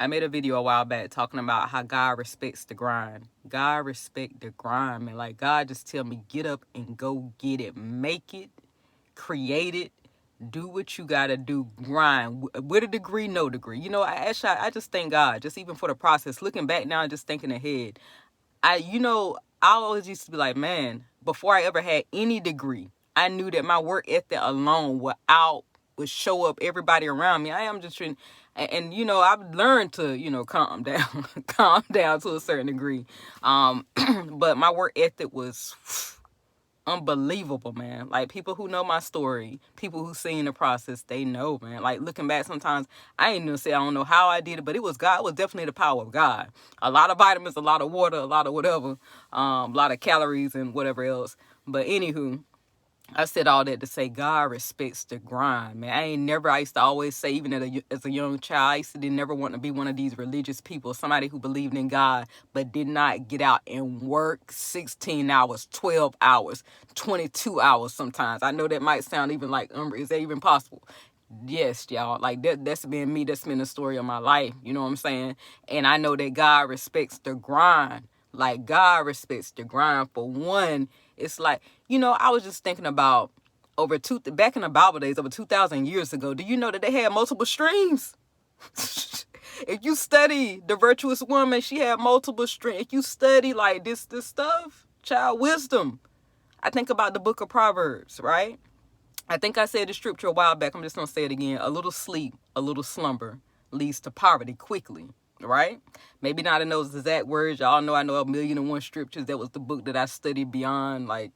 I made a video a while back talking about how God respects the grind. God respect the grind, man. Like, God just tell me, get up and go get it. Make it, create it, do what you gotta do, grind. With a degree, no degree. I just thank God, just even for the process. Looking back now and just thinking ahead. I always used to be like, man, before I ever had any degree, I knew that my work ethic alone would show up everybody around me. I am just trying, I've learned to, calm down, calm down to a certain degree. But my work ethic was unbelievable, man. Like, people who know my story, people who seen the process, they know, man. Like, looking back, sometimes I ain't even say I don't know how I did it, but it was God. It was definitely the power of God. A lot of vitamins, a lot of water, a lot of whatever, a lot of calories and whatever else. But anywho, I said all that to say God respects the grind, man. I used to always say, even as a young child, I used to never want to be one of these religious people, somebody who believed in God, but did not get out and work 16 hours, 12 hours, 22 hours sometimes. I know that might sound even like, is that even possible? Yes, y'all. Like, that's been me. That's been the story of my life. You know what I'm saying? And I know that God respects the grind. Like, God respects the grind. For one, it's like, I was just thinking about back in the Bible days, over 2,000 years ago. Do you know that they had multiple streams? If you study the virtuous woman, she had multiple streams. If you study like this stuff, child, wisdom. I think about the book of Proverbs, right? I think I said the scripture a while back. I'm just going to say it again. A little sleep, a little slumber leads to poverty quickly, right? Maybe not in those exact words. Y'all know I know 1,000,001 scriptures. That was the book that I studied beyond, like,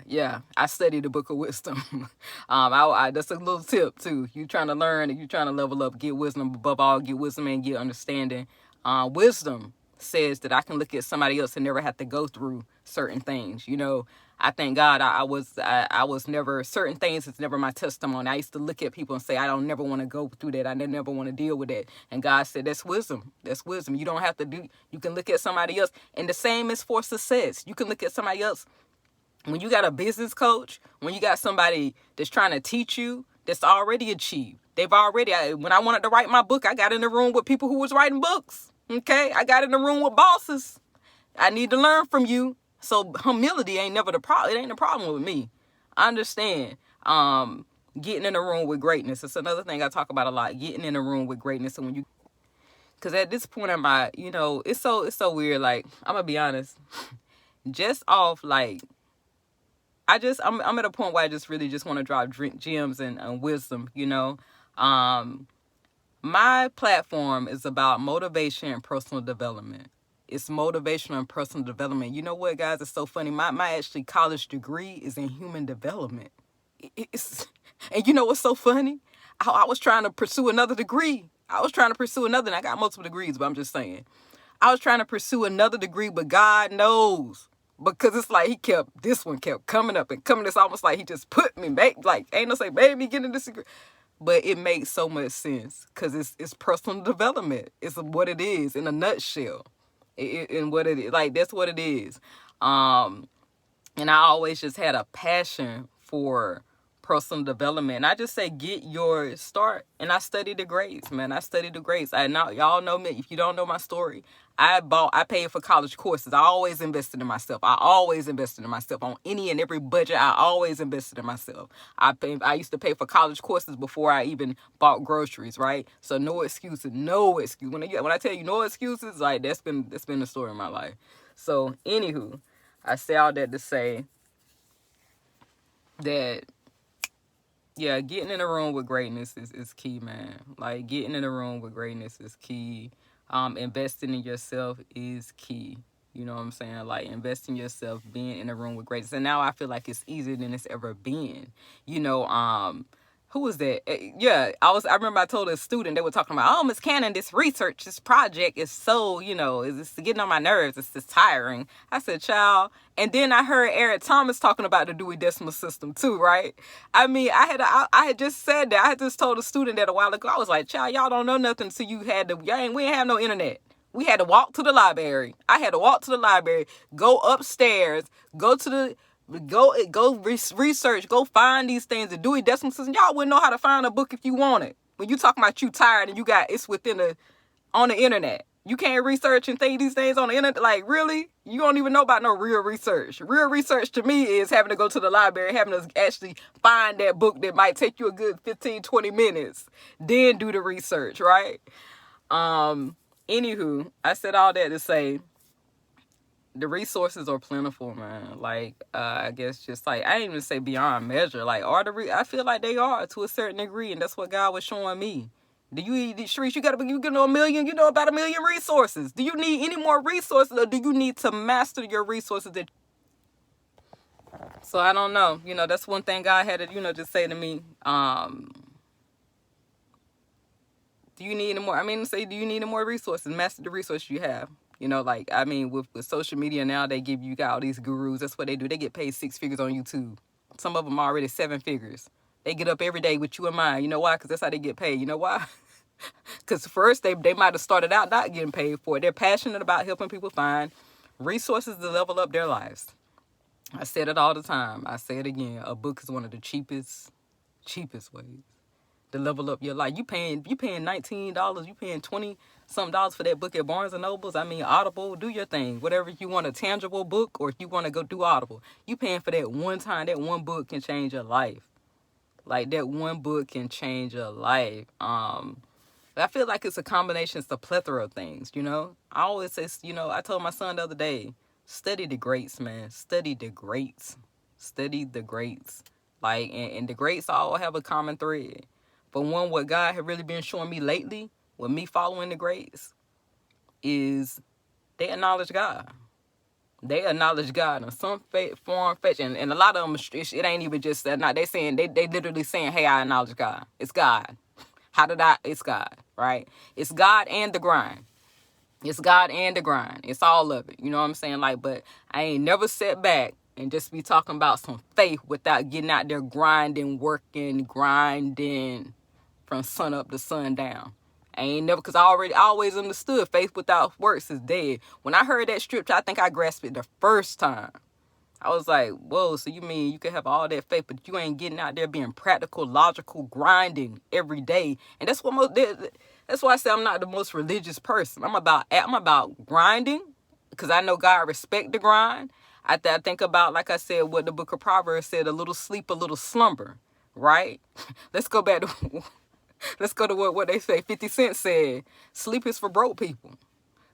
yeah, I studied the book of wisdom. That's a little tip too. You trying to learn and you trying to level up, get wisdom. Above all, get wisdom and get understanding. Wisdom says that I can look at somebody else and never have to go through certain things. I thank God I was never, certain things, it's never my testimony. I used to look at people and say, I don't never want to go through that. I never want to deal with that. And God said, that's wisdom. That's wisdom. You don't have to you can look at somebody else. And the same is for success. You can look at somebody else. When you got a business coach, when you got somebody that's trying to teach you, that's already achieved. When I wanted to write my book, I got in the room with people who was writing books. Okay? I got in the room with bosses. I need to learn from you. So humility ain't never the problem. It ain't the problem with me. I understand. Getting in a room with greatness. It's another thing I talk about a lot. Getting in a room with greatness. And because at this point in my, it's so weird. Like, I'm gonna be honest. Just off, like, I'm at a point where I just really just want to drop gems and wisdom. My platform is about motivation and personal development. It's motivational and personal development. You know what, guys? It's so funny. My actually college degree is in human development. And you know what's so funny? I was trying to pursue another degree. And I got multiple degrees, but I'm just saying. I was trying to pursue another degree, but God knows. Because it's like this one kept coming up and coming. It's almost like he just put me back. Like, ain't no say, baby, get in this degree. But it makes so much sense because it's personal development. It's what it is in a nutshell. And what it is, like, that's what it is. And I always just had a passion for personal development. And I just say, get your start. And I studied the grades, man. Y'all know me. If you don't know my story, I paid for college courses. I always invested in myself. On any and every budget. I always invested in myself. I used to pay for college courses before I even bought groceries, right? So no excuses. When I tell you no excuses, like, that's been the story of my life. So anywho, I say all that to say that, yeah, getting in a room with greatness is key, man. Like, getting in a room with greatness is key. Investing in yourself is key. You know what I'm saying? Like, investing in yourself, being in a room with greatness. And now I feel like it's easier than it's ever been. Who was that? Yeah, I remember I told a student, they were talking about, Miss Cannon, this project is so, it's getting on my nerves. It's just tiring. I said, child. And then I heard Eric Thomas talking about the Dewey Decimal System too, right? I mean, I had just said that. I had just told a student that a while ago. I was like, child, y'all don't know nothing until we ain't have no internet. We had to walk to the library. I had to walk to the library, go upstairs, research, go find these things. The Dewey Decimal System, y'all wouldn't know how to find a book if you wanted. When you talking about you tired and you got, it's within on the internet. You can't research and think these things on the internet. Like, really? You don't even know about no real research. Real research to me is having to go to the library, having to actually find that book that might take you a good 15, 20 minutes. Then do the research, right? Anywho, I said all that to say the resources are plentiful, man. Like, I guess just like, I didn't even say beyond measure. Like, I feel like they are to a certain degree, and that's what God was showing me. Do you, Sharice, you know a million, you know about 1 million resources. Do you need any more resources, or do you need to master your resources? So I don't know. You know, that's one thing God had to, just say to me. Do you need any more? Do you need any more resources? Master the resources you have. You know, like, with social media now, you got all these gurus. That's what they do. They get paid 6 figures on YouTube. Some of them already 7 figures. They get up every day with you in mind. You know why? Because that's how they get paid. You know why? Because first, they might have started out not getting paid for it. They're passionate about helping people find resources to level up their lives. I said it all the time. I say it again. A book is one of the cheapest ways to level up your life. You paying $19, you paying $20-something for that book at Barnes and Nobles. Audible, do your thing. Whatever you want, a tangible book, or if you want to go do Audible, you paying for that one time. That one book can change your life. Like, that one book can change your life. I feel like it's a combination, it's a plethora of things, I always say, I told my son the other day, study the greats, man. Study the greats. Study the greats. Like, and the greats all have a common thread. But what God had really been showing me lately, with me following the greats, is they acknowledge God. They acknowledge God in some form, fashion. And a lot of them, it ain't even just that. They saying, they literally saying, hey, I acknowledge God. It's God. It's God, right? It's God and the grind. It's God and the grind. It's all of it. You know what I'm saying? Like, but I ain't never sat back and just be talking about some faith without getting out there grinding, working, grinding from sun up to sundown. I ain't never, because I always understood faith without works is dead. When I heard that scripture, I think I grasped it the first time. I was like, whoa, so you mean you can have all that faith, but you ain't getting out there being practical, logical, grinding every day. And that's why I say I'm not the most religious person. I'm about grinding, because I know God respect the grind. I think about, like I said, what the book of Proverbs said, a little sleep, a little slumber, right? Let's go to what they say. 50 Cent said, sleep is for broke people.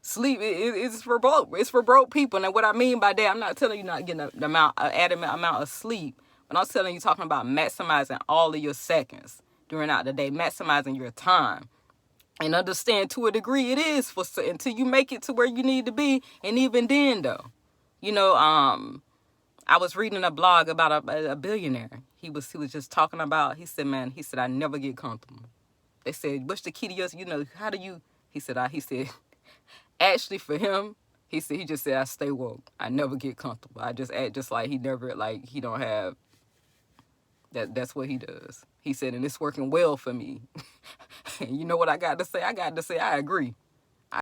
Sleep is for broke. It's for broke people. And what I mean by that, I'm not telling you not getting the added amount of sleep, but I'm telling you, talking about maximizing all of your seconds during the day, maximizing your time. And understand, to a degree, it is until you make it to where you need to be. And even then, though, I was reading a blog about a billionaire. He was just talking about, he said, I never get comfortable. They said, what's the key to yours? How do you, he said, actually, for him, he just said, I stay woke. I never get comfortable. I just act just like he never, like, he don't have, that's what he does. He said, and it's working well for me. And you know what I got to say? I got to say, I agree.